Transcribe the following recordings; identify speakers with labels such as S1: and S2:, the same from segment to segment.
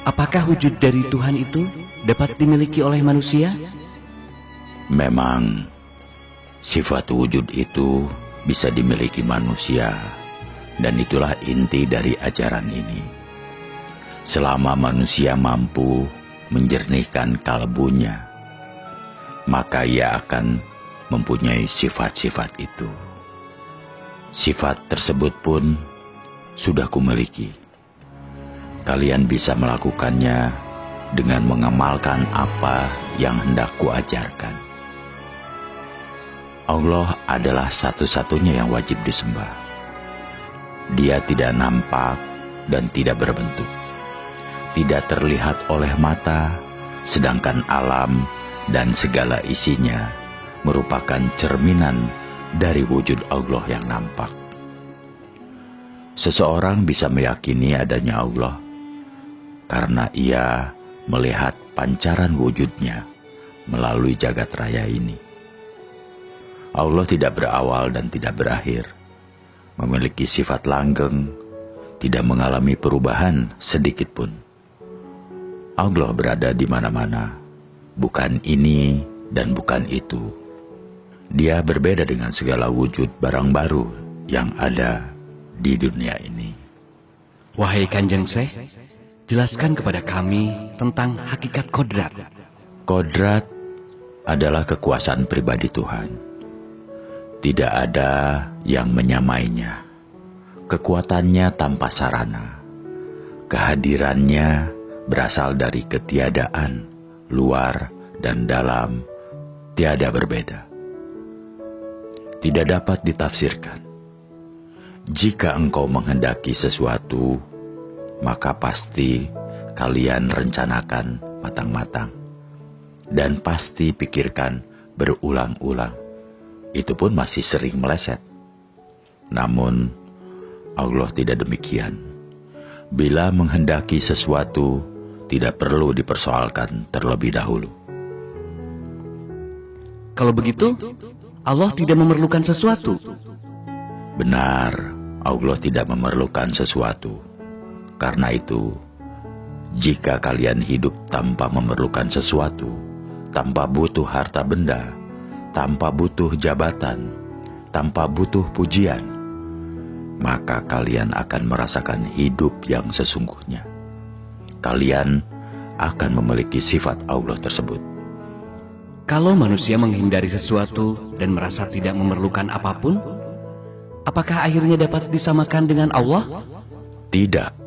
S1: Apakah wujud dari Tuhan itu dapat dimiliki oleh manusia?
S2: Memang sifat wujud itu bisa dimiliki manusia, dan itulah inti dari ajaran ini. Selama manusia mampu menjernihkan kalbunya, maka ia akan mempunyai sifat-sifat itu. Sifat tersebut pun sudah kumiliki. Kalian bisa melakukannya dengan mengamalkan apa yang hendak kuajarkan. Allah adalah satu-satunya yang wajib disembah. Dia tidak nampak dan tidak berbentuk, tidak terlihat oleh mata, sedangkan alam dan segala isinya merupakan cerminan dari wujud Allah yang nampak. Seseorang bisa meyakini adanya Allah karena ia melihat pancaran wujudnya melalui jagat raya ini. Allah tidak berawal dan tidak berakhir, memiliki sifat langgeng, tidak mengalami perubahan sedikit pun. Allah berada di mana-mana, bukan ini dan bukan itu. Dia berbeda dengan segala wujud barang baru yang ada di dunia ini.
S1: Wahai Kanjeng Syekh, jelaskan kepada kami tentang hakikat kodrat.
S2: Kodrat adalah kekuasaan pribadi Tuhan. Tidak ada yang menyamainya. Kekuatannya tanpa sarana. Kehadirannya berasal dari ketiadaan, luar dan dalam, tiada berbeda. Tidak dapat ditafsirkan. Jika engkau menghendaki sesuatu, maka pasti kalian rencanakan matang-matang. Dan pasti pikirkan berulang-ulang. Itu pun masih sering meleset. Namun, Allah tidak demikian. Bila menghendaki sesuatu, tidak perlu dipersoalkan terlebih dahulu.
S1: Kalau begitu, Allah tidak memerlukan sesuatu.
S2: Benar, Allah tidak memerlukan sesuatu. Karena itu, jika kalian hidup tanpa memerlukan sesuatu, tanpa butuh harta benda, tanpa butuh jabatan, tanpa butuh pujian, maka kalian akan merasakan hidup yang sesungguhnya. Kalian akan memiliki sifat Allah tersebut.
S1: Kalau manusia menghindari sesuatu dan merasa tidak memerlukan apapun, apakah akhirnya dapat disamakan dengan Allah?
S2: Tidak.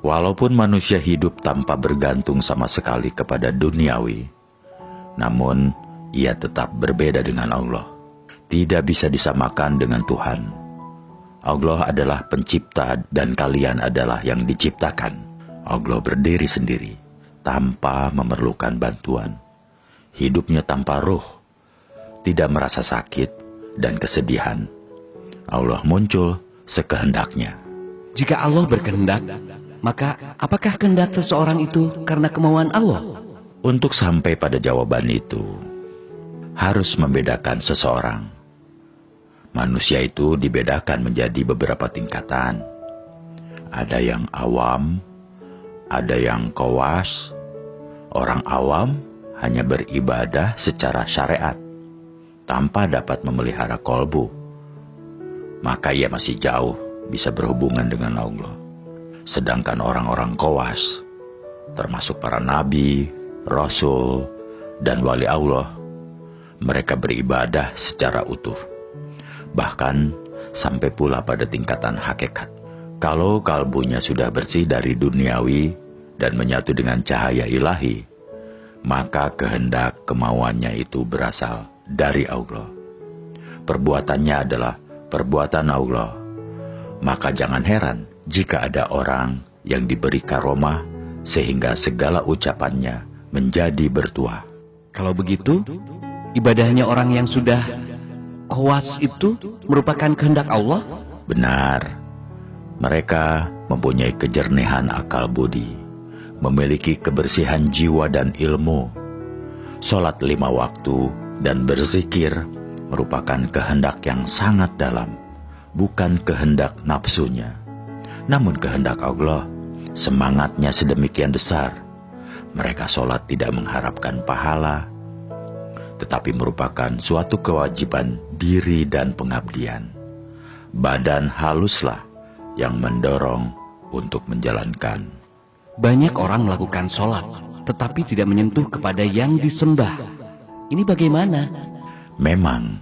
S2: Walaupun manusia hidup tanpa bergantung sama sekali kepada duniawi, namun ia tetap berbeda dengan Allah. Tidak bisa disamakan dengan Tuhan. Allah adalah pencipta dan kalian adalah yang diciptakan. Allah berdiri sendiri, tanpa memerlukan bantuan. Hidupnya tanpa ruh, tidak merasa sakit dan kesedihan. Allah muncul sekehendaknya.
S1: Jika Allah berkehendak, maka apakah kehendak seseorang itu karena kemauan Allah?
S2: Untuk sampai pada jawaban itu, harus membedakan seseorang. Manusia itu dibedakan menjadi beberapa tingkatan. Ada yang awam, ada yang khawas. Orang awam hanya beribadah secara syariat, tanpa dapat memelihara kolbu. Maka ia masih jauh bisa berhubungan dengan Allah. Sedangkan orang-orang khawas, termasuk para nabi, rasul, dan wali Allah, mereka beribadah secara utuh. Bahkan sampai pula pada tingkatan hakikat. Kalau kalbunya sudah bersih dari duniawi dan menyatu dengan cahaya ilahi, maka kehendak kemauannya itu berasal dari Allah. Perbuatannya adalah perbuatan Allah. Maka jangan heran jika ada orang yang diberi karomah sehingga segala ucapannya menjadi bertuah.
S1: Kalau begitu, ibadahnya orang yang sudah khawas itu merupakan kehendak Allah?
S2: Benar. Mereka mempunyai kejernihan akal budi, memiliki kebersihan jiwa dan ilmu. Sholat 5 waktu dan berzikir merupakan kehendak yang sangat dalam, bukan kehendak nafsunya, namun kehendak Allah, Semangatnya sedemikian besar. Mereka sholat tidak mengharapkan pahala, tetapi merupakan suatu kewajiban diri dan pengabdian. Badan haluslah yang mendorong untuk menjalankan.
S1: Banyak orang melakukan sholat, tetapi tidak menyentuh kepada yang disembah. Ini bagaimana?
S2: Memang,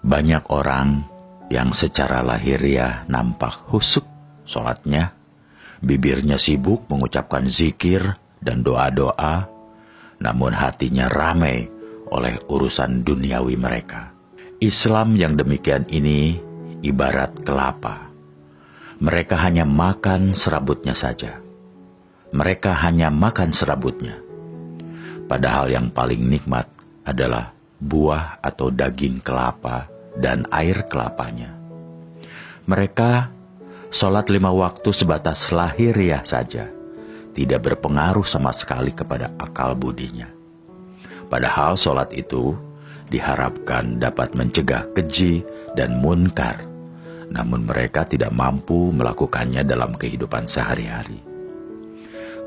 S2: banyak orang yang secara lahiriah nampak khusyuk sholatnya, bibirnya sibuk mengucapkan zikir dan doa-doa, namun hatinya ramai oleh urusan duniawi mereka. Islam yang demikian ini ibarat kelapa. Mereka hanya makan serabutnya saja. Mereka hanya makan serabutnya. Padahal yang paling nikmat adalah buah atau daging kelapa dan air kelapanya. Mereka sholat 5 waktu sebatas lahiriah saja, tidak berpengaruh sama sekali kepada akal budinya. Padahal sholat itu diharapkan dapat mencegah keji dan munkar, namun mereka tidak mampu melakukannya dalam kehidupan sehari-hari.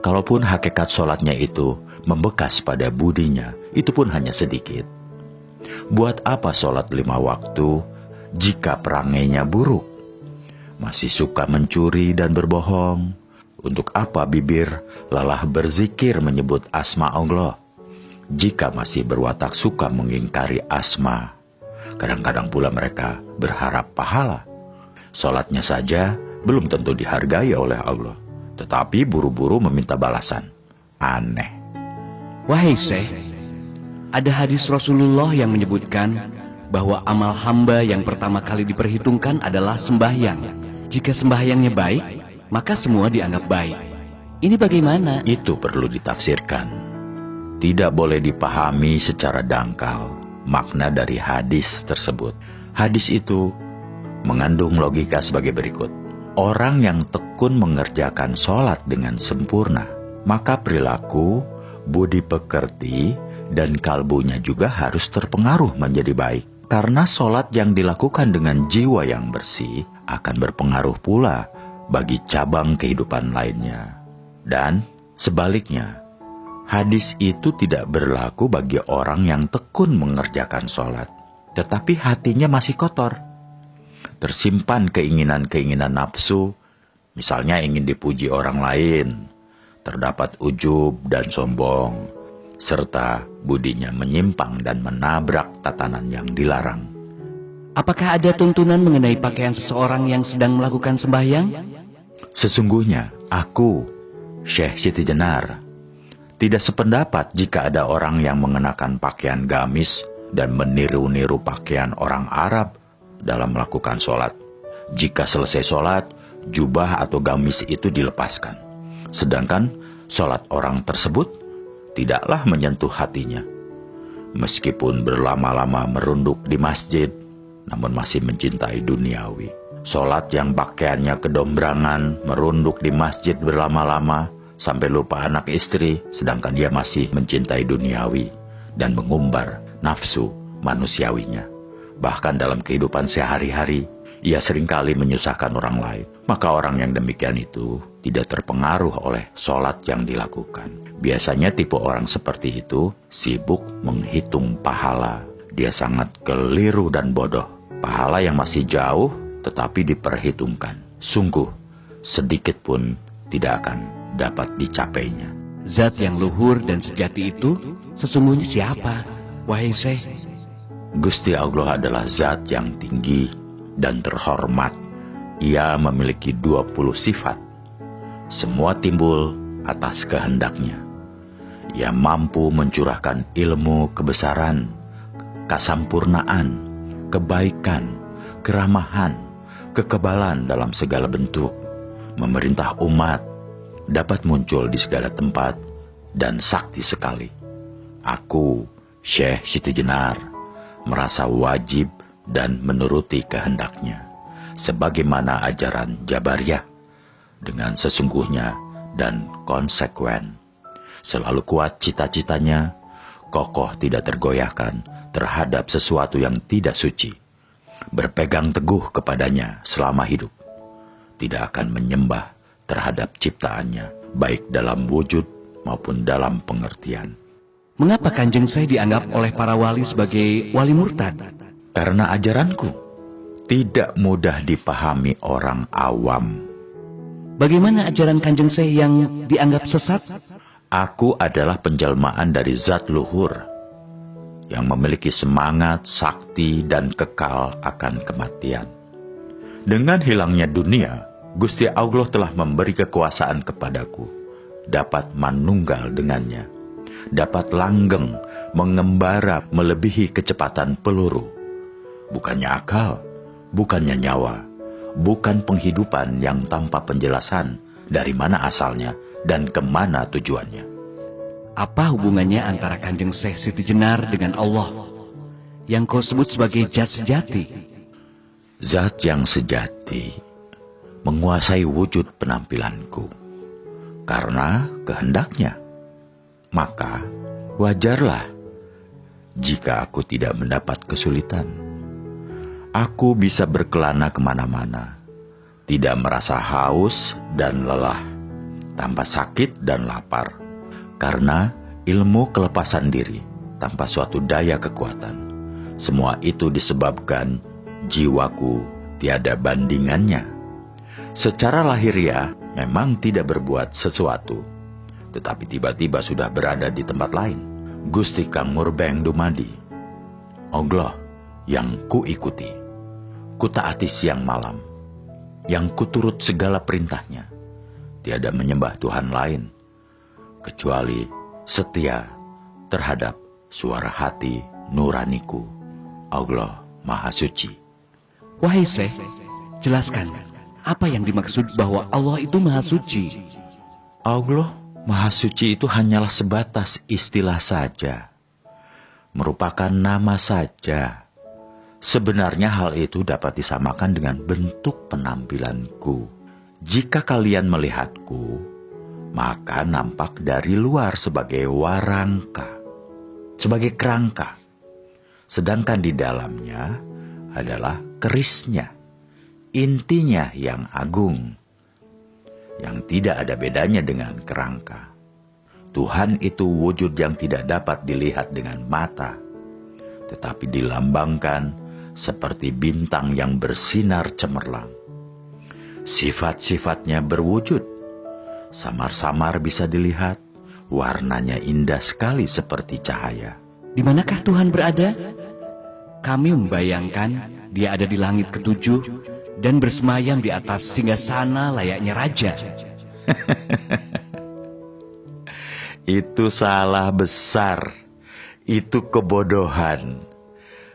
S2: Kalaupun hakikat sholatnya itu membekas pada budinya, itu pun hanya sedikit. Buat apa sholat 5 waktu jika perangainya buruk? Masih suka mencuri dan berbohong? Untuk apa bibir lelah berzikir menyebut asma Allah, jika masih berwatak suka mengingkari asma? Kadang-kadang pula mereka berharap pahala. Sholatnya saja belum tentu dihargai oleh Allah, tetapi buru-buru meminta balasan. Aneh.
S1: Wahai Syekh, ada hadis Rasulullah yang menyebutkan bahwa amal hamba yang pertama kali diperhitungkan adalah sembahyang. Jika sembahyangnya baik, maka semua dianggap baik. Ini bagaimana?
S2: Itu perlu ditafsirkan. Tidak boleh dipahami secara dangkal makna dari hadis tersebut. Hadis itu mengandung logika sebagai berikut. Orang yang tekun mengerjakan sholat dengan sempurna, maka perilaku, budi pekerti, dan kalbunya juga harus terpengaruh menjadi baik. Karena sholat yang dilakukan dengan jiwa yang bersih akan berpengaruh pula bagi cabang kehidupan lainnya. Dan sebaliknya, hadis itu tidak berlaku bagi orang yang tekun mengerjakan sholat, tetapi hatinya masih kotor. Tersimpan keinginan-keinginan nafsu, misalnya ingin dipuji orang lain, terdapat ujub dan sombong, serta budinya menyimpang dan menabrak tatanan yang dilarang.
S1: Apakah ada tuntunan mengenai pakaian seseorang yang sedang melakukan sembahyang?
S2: Sesungguhnya, aku, Syekh Siti Jenar, tidak sependapat jika ada orang yang mengenakan pakaian gamis dan meniru-niru pakaian orang Arab dalam melakukan sholat. Jika selesai sholat, jubah atau gamis itu dilepaskan. Sedangkan sholat orang tersebut tidaklah menyentuh hatinya. Meskipun berlama-lama merunduk di masjid, namun masih mencintai duniawi. Sholat yang pakaiannya kedombrangan, merunduk di masjid berlama-lama, sampai lupa anak istri, sedangkan dia masih mencintai duniawi dan mengumbar nafsu manusiawinya. Bahkan dalam kehidupan sehari-hari, ia seringkali menyusahkan orang lain. Maka orang yang demikian itu tidak terpengaruh oleh sholat yang dilakukan. Biasanya tipe orang seperti itu sibuk menghitung pahala. Dia sangat keliru dan bodoh. Pahala yang masih jauh tetapi diperhitungkan. Sungguh, sedikit pun tidak akan dapat dicapainya.
S1: Zat yang luhur dan sejati itu sesungguhnya siapa, wahai Syekh?
S2: Gusti Allah adalah zat yang tinggi dan terhormat. Ia memiliki 20 sifat. Semua timbul atas kehendaknya. Ia mampu mencurahkan ilmu kebesaran, kesampurnaan, kebaikan, keramahan, kekebalan dalam segala bentuk, memerintah umat, dapat muncul di segala tempat, dan sakti sekali. Aku, Syekh Siti Jenar, merasa wajib dan menuruti kehendaknya, sebagaimana ajaran Jabariyah, dengan sesungguhnya dan konsekuen. Selalu kuat cita-citanya, kokoh tidak tergoyahkan terhadap sesuatu yang tidak suci, berpegang teguh kepadanya selama hidup, tidak akan menyembah terhadap ciptaannya, baik dalam wujud maupun dalam pengertian.
S1: Mengapa Kanjeng Syekh dianggap oleh para wali sebagai wali murtad?
S2: Karena ajaranku tidak mudah dipahami orang awam.
S1: Bagaimana ajaran Kanjeng Syekh yang dianggap sesat?
S2: Aku adalah penjelmaan dari zat luhur yang memiliki semangat, sakti, dan kekal akan kematian. Dengan hilangnya dunia, Gusti Allah telah memberi kekuasaan kepadaku, dapat manunggal dengannya, dapat langgeng, mengembara melebihi kecepatan peluru. Bukannya akal, bukannya nyawa, bukan penghidupan yang tanpa penjelasan dari mana asalnya dan kemana tujuannya.
S1: Apa hubungannya antara Kanjeng Syekh Siti Jenar dengan Allah yang kau sebut sebagai zat sejati?
S2: Zat yang sejati menguasai wujud penampilanku karena kehendaknya. Maka wajarlah jika aku tidak mendapat kesulitan. Aku bisa berkelana kemana-mana, tidak merasa haus dan lelah, tanpa sakit dan lapar, karena ilmu kelepasan diri tanpa suatu daya kekuatan. Semua itu disebabkan jiwaku tiada bandingannya. Secara lahiriah memang tidak berbuat sesuatu, tetapi tiba-tiba sudah berada di tempat lain. Gusti Kang Murbeng dumadi, Allah yang kuikuti, kutaati siang malam, yang kuturut segala perintahnya, tiada menyembah Tuhan lain, kecuali setia terhadap suara hati nuraniku, Allah Maha Suci.
S1: Wahai Syekh, jelaskan apa yang dimaksud bahwa Allah itu Maha Suci?
S2: Allah Maha Suci itu hanyalah sebatas istilah saja, merupakan nama saja. Sebenarnya hal itu dapat disamakan dengan bentuk penampilanku. Jika kalian melihatku, maka nampak dari luar sebagai warangka, sebagai kerangka. Sedangkan di dalamnya adalah kerisnya, intinya yang agung, yang tidak ada bedanya dengan kerangka. Tuhan itu wujud yang tidak dapat dilihat dengan mata, tetapi dilambangkan seperti bintang yang bersinar cemerlang. Sifat-sifatnya berwujud, samar-samar bisa dilihat, warnanya indah sekali seperti cahaya.
S1: Di manakah Tuhan berada? Kami membayangkan Dia ada di langit ketujuh dan bersemayam di atas singgasana layaknya raja.
S2: Itu salah besar, itu kebodohan.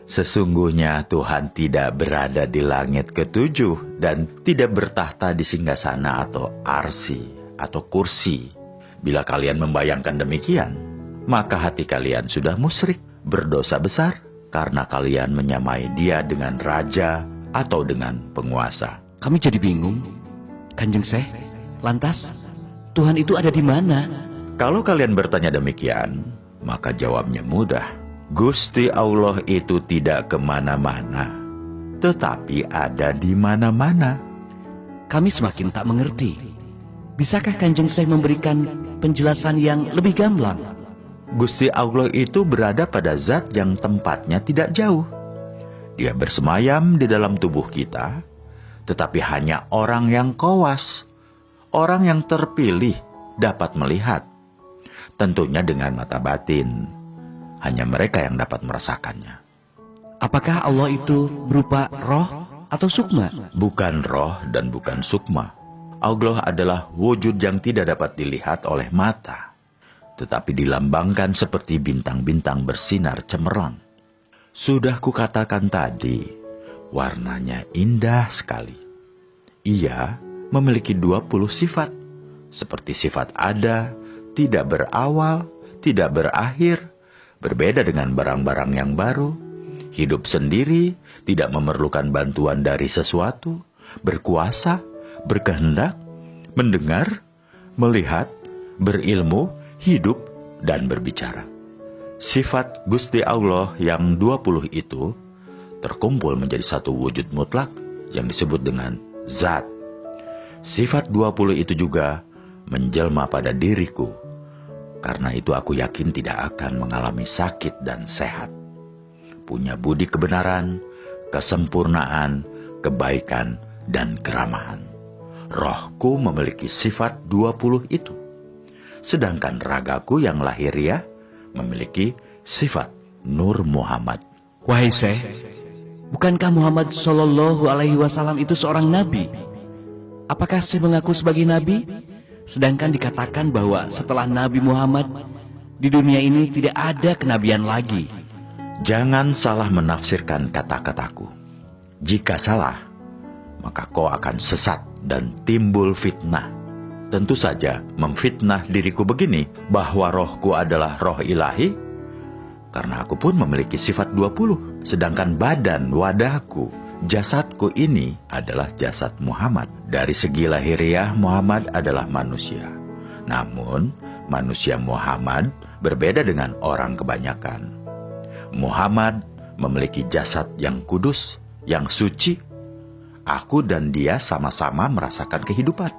S2: Sesungguhnya Tuhan tidak berada di langit ketujuh dan tidak bertahta di singgasana atau arsi atau kursi. Bila kalian membayangkan demikian, maka hati kalian sudah musyrik, berdosa besar, karena kalian menyamai Dia dengan raja atau dengan penguasa.
S1: Kami jadi bingung, Kanjeng Syekh. Lantas, Tuhan itu ada di mana?
S2: Kalau kalian bertanya demikian, maka jawabnya mudah. Gusti Allah itu tidak kemana-mana, tetapi ada di mana-mana.
S1: Kami semakin tak mengerti. Bisakah Kanjeng Syekh memberikan penjelasan yang lebih gamblang?
S2: Gusti Allah itu berada pada zat yang tempatnya tidak jauh. Dia bersemayam di dalam tubuh kita, tetapi hanya orang yang kowas, orang yang terpilih dapat melihat. Tentunya dengan mata batin. Hanya mereka yang dapat merasakannya.
S1: Apakah Allah itu berupa roh atau sukma?
S2: Bukan roh dan bukan sukma. Allah adalah wujud yang tidak dapat dilihat oleh mata, tetapi dilambangkan seperti bintang-bintang bersinar cemerlang. Sudah kukatakan tadi, warnanya indah sekali. Ia memiliki 20 sifat, seperti sifat ada, tidak berawal, tidak berakhir, berbeda dengan barang-barang yang baru, hidup sendiri, tidak memerlukan bantuan dari sesuatu, berkuasa, berkehendak, mendengar, melihat, berilmu, hidup, dan berbicara. Sifat Gusti Allah yang 20 itu terkumpul menjadi satu wujud mutlak yang disebut dengan zat. Sifat 20 itu juga menjelma pada diriku. Karena itu aku yakin tidak akan mengalami sakit dan sehat. Punya budi kebenaran, kesempurnaan, kebaikan, dan keramahan. Rohku memiliki sifat 20 itu. Sedangkan ragaku yang lahiriah memiliki sifat Nur Muhammad.
S1: Wahai Syekh, bukankah Muhammad Shallallahu Alaihi Wasallam itu seorang nabi? Apakah Syekh mengaku sebagai nabi? Sedangkan dikatakan bahwa setelah Nabi Muhammad, di dunia ini tidak ada kenabian lagi.
S2: Jangan salah menafsirkan kata-kataku. Jika salah, maka kau akan sesat dan timbul fitnah. Tentu saja memfitnah diriku begini, bahwa rohku adalah roh ilahi, karena aku pun memiliki sifat 20, sedangkan badan, wadahku, jasadku ini adalah jasad Muhammad. Dari segi lahiriah, Muhammad adalah manusia. Namun, manusia Muhammad berbeda dengan orang kebanyakan. Muhammad memiliki jasad yang kudus, yang suci. Aku dan dia sama-sama merasakan kehidupan,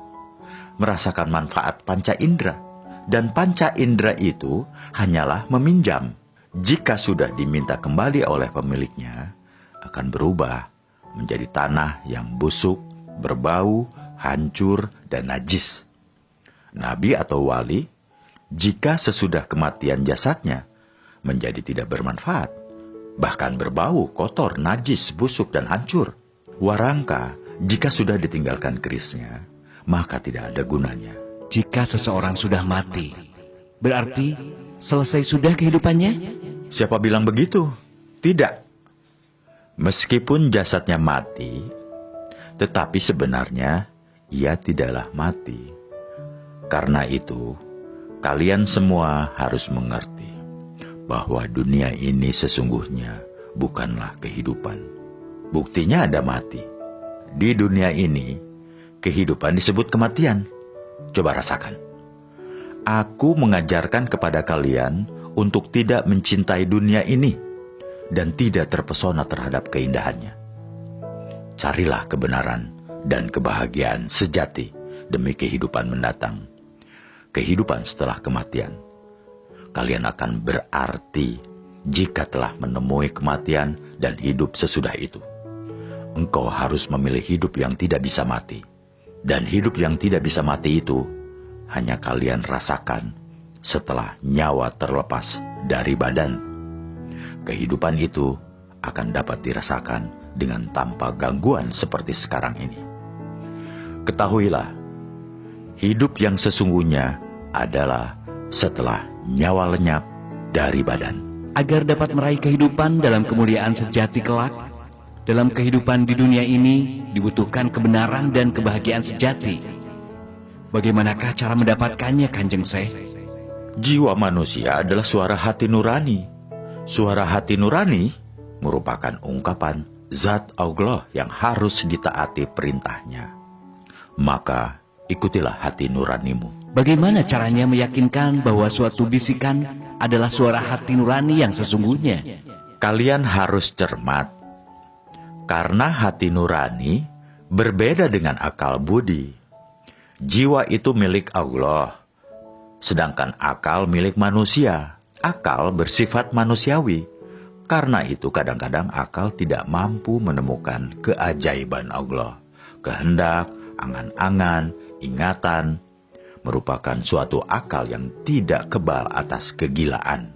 S2: merasakan manfaat panca indera. Dan panca indera itu hanyalah meminjam. Jika sudah diminta kembali oleh pemiliknya, akan berubah menjadi tanah yang busuk, berbau, hancur, dan najis. Nabi atau wali, jika sesudah kematian jasadnya menjadi tidak bermanfaat, bahkan berbau, kotor, najis, busuk, dan hancur. Warangka, jika sudah ditinggalkan kerisnya, maka tidak ada gunanya.
S1: Jika seseorang sudah mati, berarti selesai sudah kehidupannya?
S2: Siapa bilang begitu? Tidak. Meskipun jasadnya mati, tetapi sebenarnya ia tidaklah mati. Karena itu, kalian semua harus mengerti bahwa dunia ini sesungguhnya bukanlah kehidupan. Buktinya ada mati. Di dunia ini, kehidupan disebut kematian. Coba rasakan. Aku mengajarkan kepada kalian untuk tidak mencintai dunia ini dan tidak terpesona terhadap keindahannya. Carilah kebenaran dan kebahagiaan sejati demi kehidupan mendatang. Kehidupan setelah kematian. Kalian akan berarti jika telah menemui kematian dan hidup sesudah itu. Engkau harus memilih hidup yang tidak bisa mati. Dan hidup yang tidak bisa mati itu hanya kalian rasakan setelah nyawa terlepas dari badan. Kehidupan itu akan dapat dirasakan dengan tanpa gangguan seperti sekarang ini. Ketahuilah, hidup yang sesungguhnya adalah setelah nyawa lenyap dari badan.
S1: Agar dapat meraih kehidupan dalam kemuliaan sejati kelak, dalam kehidupan di dunia ini dibutuhkan kebenaran dan kebahagiaan sejati. Bagaimanakah cara mendapatkannya, Kanjeng Syekh?
S2: Jiwa manusia adalah suara hati nurani. Suara hati nurani merupakan ungkapan zat Allah yang harus ditaati perintahnya. Maka ikutilah hati nuranimu.
S1: Bagaimana caranya meyakinkan bahwa suatu bisikan adalah suara hati nurani yang sesungguhnya?
S2: Kalian harus cermat. Karena hati nurani berbeda dengan akal budi. Jiwa itu milik Allah, sedangkan akal milik manusia. Akal bersifat manusiawi. Karena itu kadang-kadang akal tidak mampu menemukan keajaiban Allah. Kehendak, angan-angan, ingatan merupakan suatu akal yang tidak kebal atas kegilaan.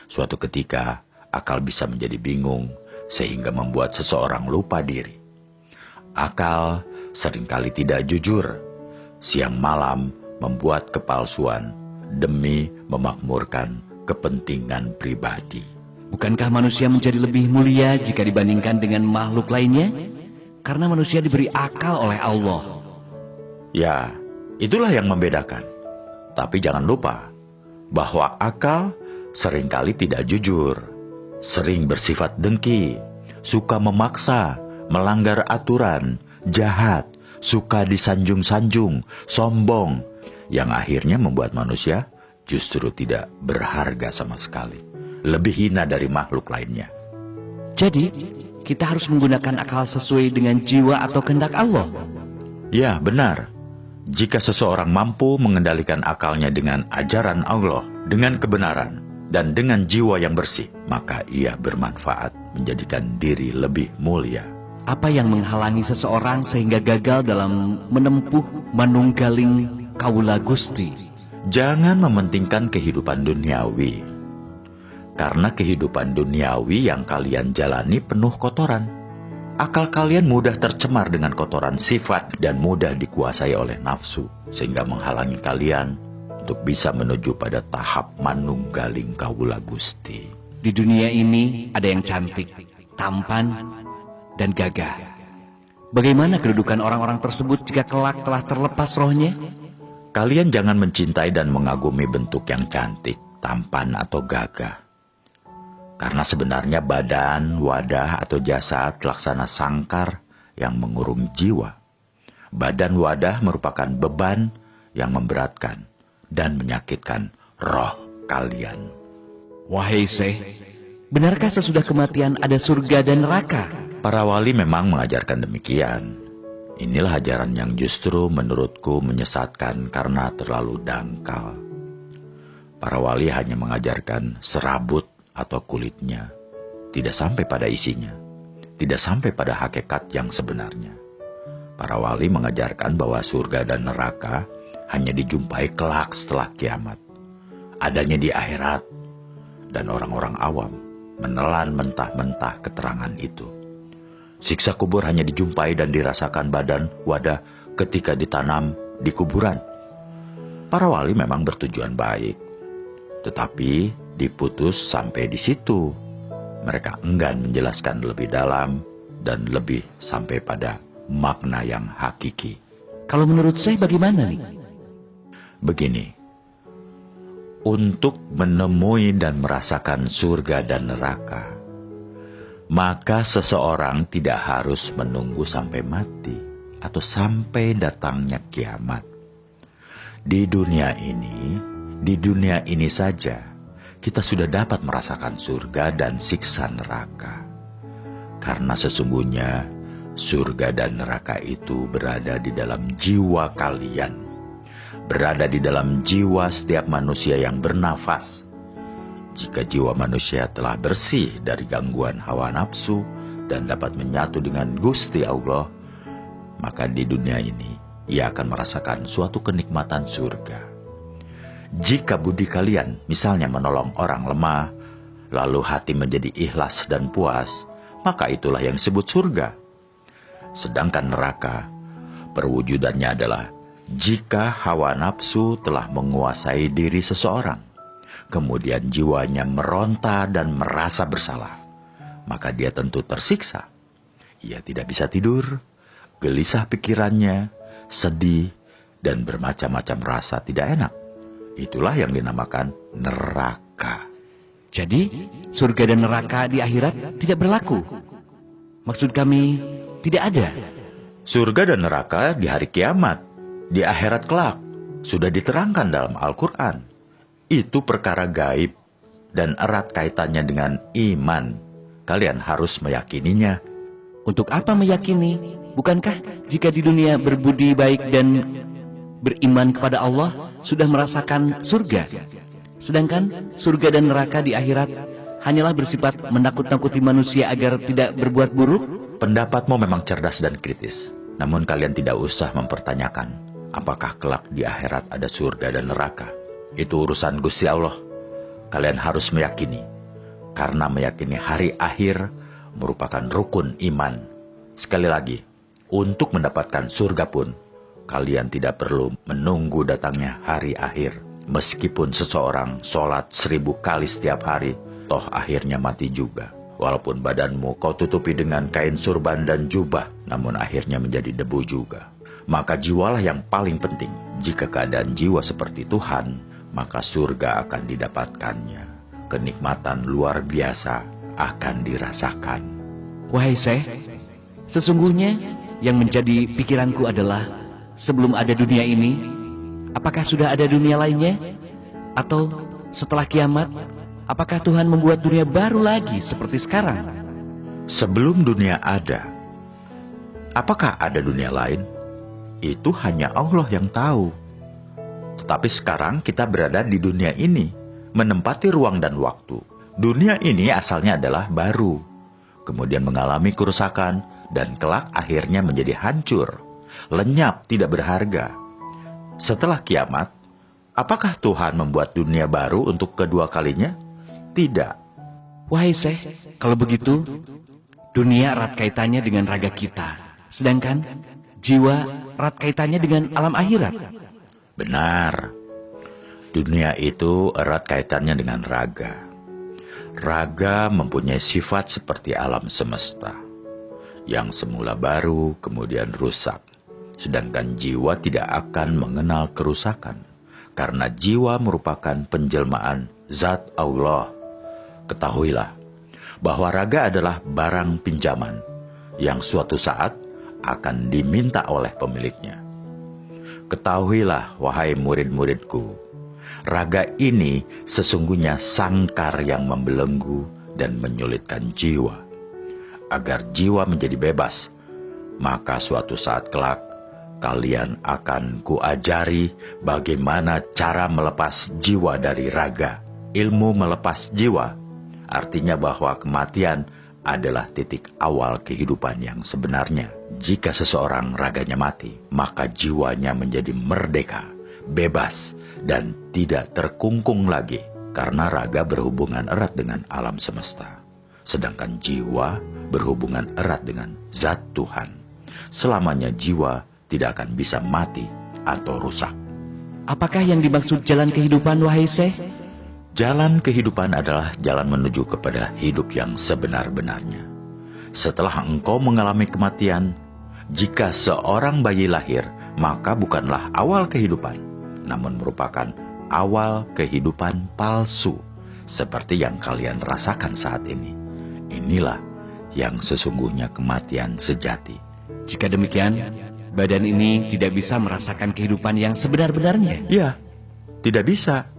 S2: Suatu ketika akal bisa menjadi bingung sehingga membuat seseorang lupa diri. Akal seringkali tidak jujur. Siang malam membuat kepalsuan demi memakmurkan kepentingan pribadi.
S1: Bukankah manusia menjadi lebih mulia jika dibandingkan dengan makhluk lainnya? Karena manusia diberi akal oleh Allah.
S2: Ya, itulah yang membedakan. Tapi jangan lupa bahwa akal seringkali tidak jujur, sering bersifat dengki, suka memaksa, melanggar aturan, jahat, suka disanjung-sanjung, sombong, yang akhirnya membuat manusia justru tidak berharga sama sekali, lebih hina dari makhluk lainnya.
S1: Jadi, kita harus menggunakan akal sesuai dengan jiwa atau kehendak Allah.
S2: Ya, benar. Jika seseorang mampu mengendalikan akalnya dengan ajaran Allah, dengan kebenaran, dan dengan jiwa yang bersih, maka ia bermanfaat menjadikan diri lebih mulia.
S1: Apa yang menghalangi seseorang sehingga gagal dalam menempuh manunggaling kaula Gusti?
S2: Jangan mementingkan kehidupan duniawi. Karena kehidupan duniawi yang kalian jalani penuh kotoran. Akal kalian mudah tercemar dengan kotoran sifat dan mudah dikuasai oleh nafsu, sehingga menghalangi kalian untuk bisa menuju pada tahap manunggaling kaula Gusti.
S1: Di dunia ini ada yang cantik, tampan, dan gagah. Bagaimana kedudukan orang-orang tersebut jika kelak telah terlepas rohnya?
S2: Kalian jangan mencintai dan mengagumi bentuk yang cantik, tampan, atau gagah. Karena sebenarnya badan, wadah, atau jasad laksana sangkar yang mengurung jiwa. Badan wadah merupakan beban yang memberatkan dan menyakitkan roh kalian.
S1: Wahai Syekh, benarkah sesudah kematian ada surga dan neraka?
S2: Para wali memang mengajarkan demikian. Inilah ajaran yang justru menurutku menyesatkan karena terlalu dangkal. Para wali hanya mengajarkan serabut atau kulitnya, tidak sampai pada isinya, tidak sampai pada hakikat yang sebenarnya. Para wali mengajarkan bahwa surga dan neraka hanya dijumpai kelak setelah kiamat, adanya di akhirat, dan orang-orang awam menelan mentah-mentah keterangan itu. Siksa kubur hanya dijumpai dan dirasakan badan wadah ketika ditanam di kuburan. Para wali memang bertujuan baik, tetapi diputus sampai di situ. Mereka enggan menjelaskan lebih dalam dan lebih sampai pada makna yang hakiki.
S1: Kalau menurut saya bagaimana nih?
S2: Begini, untuk menemui dan merasakan surga dan neraka, maka seseorang tidak harus menunggu sampai mati atau sampai datangnya kiamat. Di dunia ini saja kita sudah dapat merasakan surga dan siksa neraka. Karena sesungguhnya surga dan neraka itu berada di dalam jiwa kalian. Berada di dalam jiwa setiap manusia yang bernafas. Jika jiwa manusia telah bersih dari gangguan hawa nafsu dan dapat menyatu dengan Gusti Allah, maka di dunia ini ia akan merasakan suatu kenikmatan surga. Jika budi kalian misalnya menolong orang lemah, lalu hati menjadi ikhlas dan puas, maka itulah yang disebut surga. Sedangkan neraka, perwujudannya adalah jika hawa nafsu telah menguasai diri seseorang, kemudian jiwanya meronta dan merasa bersalah, maka dia tentu tersiksa. Ia tidak bisa tidur, gelisah pikirannya, sedih, dan bermacam-macam rasa tidak enak. Itulah yang dinamakan neraka.
S1: Jadi, surga dan neraka di akhirat tidak berlaku. Maksud kami, tidak ada.
S2: Surga dan neraka di hari kiamat, di akhirat kelak, sudah diterangkan dalam Al-Quran. Itu perkara gaib dan erat kaitannya dengan iman. Kalian harus meyakininya.
S1: Untuk apa meyakini? Bukankah jika di dunia berbudi baik dan beriman kepada Allah sudah merasakan surga? Sedangkan surga dan neraka di akhirat hanyalah bersifat menakut-nakuti manusia agar tidak berbuat buruk?
S2: Pendapatmu memang cerdas dan kritis. Namun kalian tidak usah mempertanyakan apakah kelak di akhirat ada surga dan neraka. Itu urusan Gusti Allah. Kalian harus meyakini. Karena meyakini hari akhir merupakan rukun iman. Sekali lagi, untuk mendapatkan surga pun kalian tidak perlu menunggu datangnya hari akhir. Meskipun seseorang sholat 1000 kali setiap hari, toh akhirnya mati juga. Walaupun badanmu kau tutupi dengan kain surban dan jubah, namun akhirnya menjadi debu juga. Maka jiwalah yang paling penting. Jika keadaan jiwa seperti Tuhan, maka surga akan didapatkannya. Kenikmatan luar biasa akan dirasakan.
S1: Wahai Syekh, sesungguhnya yang menjadi pikiranku adalah sebelum ada dunia ini, apakah sudah ada dunia lainnya? Atau setelah kiamat, apakah Tuhan membuat dunia baru lagi seperti sekarang?
S2: Sebelum dunia ada, apakah ada dunia lain? itu hanya Allah yang tahu. Tetapi sekarang kita berada di dunia ini, menempati ruang dan waktu. Dunia ini asalnya adalah baru, kemudian mengalami kerusakan, dan kelak akhirnya menjadi hancur, lenyap, tidak berharga. Setelah kiamat, apakah Tuhan membuat dunia baru untuk kedua kalinya? Tidak.
S1: Wahai Syekh, kalau begitu, dunia erat kaitannya dengan raga kita, sedangkan jiwa erat kaitannya dengan alam akhirat.
S2: Benar. Dunia itu erat kaitannya dengan raga. Raga mempunyai sifat seperti alam semesta, yang semula baru kemudian rusak. Sedangkan jiwa tidak akan mengenal kerusakan, karena jiwa merupakan penjelmaan zat Allah. Ketahuilah bahwa raga adalah barang pinjaman yang suatu saat akan diminta oleh pemiliknya. Ketahuilah, wahai murid-muridku, raga ini sesungguhnya sangkar yang membelenggu dan menyulitkan jiwa. Agar jiwa menjadi bebas, maka suatu saat kelak kalian akan kuajari bagaimana cara melepas jiwa dari raga. Ilmu melepas jiwa artinya bahwa kematian adalah titik awal kehidupan yang sebenarnya. Jika seseorang raganya mati, maka jiwanya menjadi merdeka, bebas, dan tidak terkungkung lagi, karena raga berhubungan erat dengan alam semesta. Sedangkan jiwa berhubungan erat dengan zat Tuhan. Selamanya jiwa tidak akan bisa mati atau rusak.
S1: Apakah yang dimaksud jalan kehidupan, wahai Syekh?
S2: Jalan kehidupan adalah jalan menuju kepada hidup yang sebenar-benarnya. Setelah engkau mengalami kematian, jika seorang bayi lahir, maka bukanlah awal kehidupan, namun merupakan awal kehidupan palsu, seperti yang kalian rasakan saat ini. Inilah yang sesungguhnya kematian sejati.
S1: Jika demikian, badan ini tidak bisa merasakan kehidupan yang sebenar-benarnya.
S2: Ya, tidak bisa.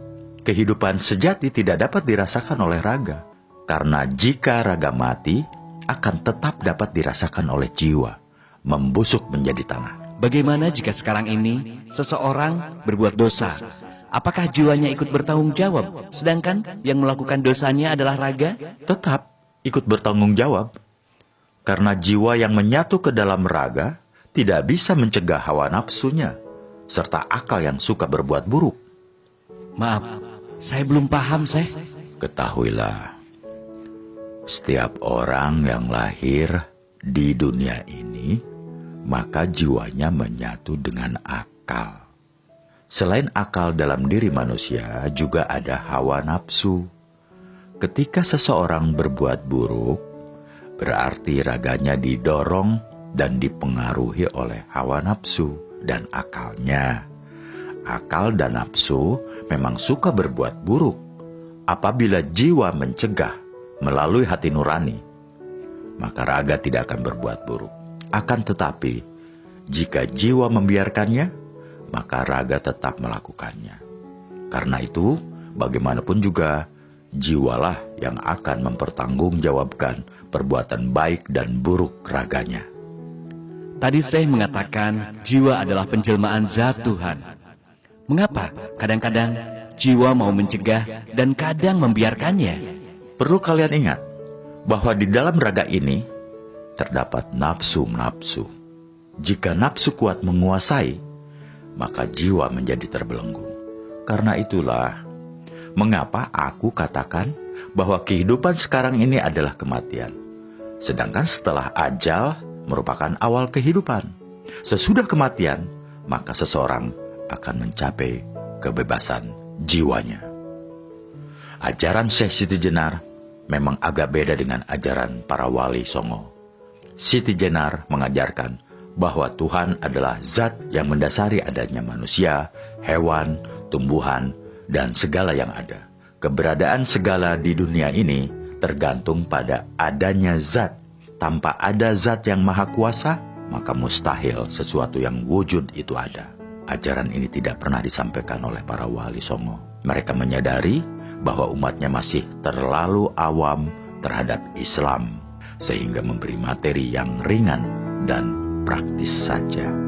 S2: Kehidupan sejati tidak dapat dirasakan oleh raga. Karena jika raga mati, akan tetap dapat dirasakan oleh jiwa, membusuk menjadi tanah.
S1: Bagaimana jika sekarang ini seseorang berbuat dosa? Apakah jiwanya ikut bertanggung jawab, sedangkan yang melakukan dosanya adalah raga?
S2: Tetap ikut bertanggung jawab. Karena jiwa yang menyatu ke dalam raga tidak bisa mencegah hawa nafsunya, serta akal yang suka berbuat buruk.
S1: Maaf, saya belum paham, Syekh.
S2: Ketahuilah, setiap orang yang lahir di dunia ini, maka jiwanya menyatu dengan akal. Selain akal dalam diri manusia, juga ada hawa nafsu. Ketika seseorang berbuat buruk, berarti raganya didorong dan dipengaruhi oleh hawa nafsu dan akalnya. Akal dan nafsu memang suka berbuat buruk. Apabila jiwa mencegah melalui hati nurani, maka raga tidak akan berbuat buruk. Akan tetapi, jika jiwa membiarkannya, maka raga tetap melakukannya. Karena itu, bagaimanapun juga, jiwalah yang akan mempertanggungjawabkan perbuatan baik dan buruk raganya.
S1: Tadi Syekh mengatakan jiwa adalah penjelmaan zat Tuhan. Mengapa kadang-kadang jiwa mau mencegah dan kadang membiarkannya?
S2: Perlu kalian ingat bahwa di dalam raga ini terdapat nafsu-nafsu. Jika nafsu kuat menguasai, maka jiwa menjadi terbelenggu. Karena itulah mengapa aku katakan bahwa kehidupan sekarang ini adalah kematian. Sedangkan setelah ajal merupakan awal kehidupan. Sesudah kematian, maka seseorang akan mencapai kebebasan jiwanya. Ajaran Syekh Siti Jenar memang agak beda dengan ajaran para wali songo. Siti Jenar mengajarkan bahwa Tuhan adalah zat yang mendasari adanya manusia, hewan, tumbuhan, dan segala yang ada. Keberadaan segala di dunia ini tergantung pada adanya zat. Tanpa ada zat yang maha kuasa, maka mustahil sesuatu yang wujud itu ada. Ajaran ini tidak pernah disampaikan oleh para wali songo. Mereka menyadari bahwa umatnya masih terlalu awam terhadap Islam, sehingga memberi materi yang ringan dan praktis saja.